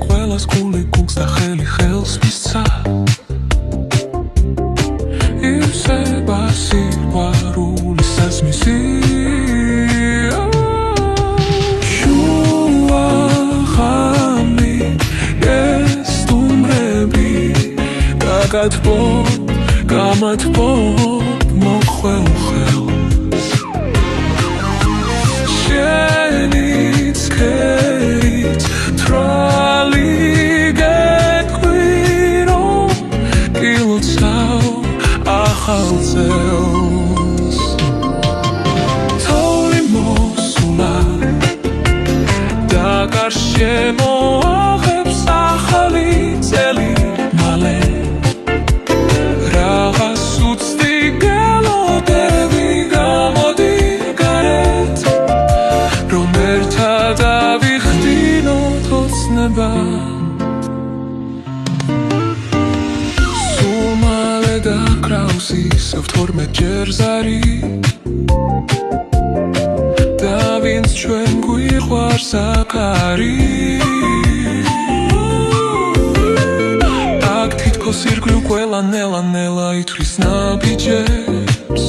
ყველას გული გულს და ხელი ხელს მისცა ივსება სიყვარულის სასმისი შუა ღამი გესტუმრები გაგათბო გამათბო მოხვალ ხელს შენიც ქერიც თრალი გეკვირო კილოცავ ახალ წელს თოვლი მოსულა და გარშე მოაღებს ახალი წელი მალე რაღაც უცდი გელოდები გამოდი გარეთ რომ ერთად ავიხდინოთ ოცნება სულ მალე დაკრავს ისევ 12 ზარი და ვინც ჩვენ გვიყვარს აქარი აქ თითქოს ირგვლივ ყველა ნელა ითვლის ნაბიჯებს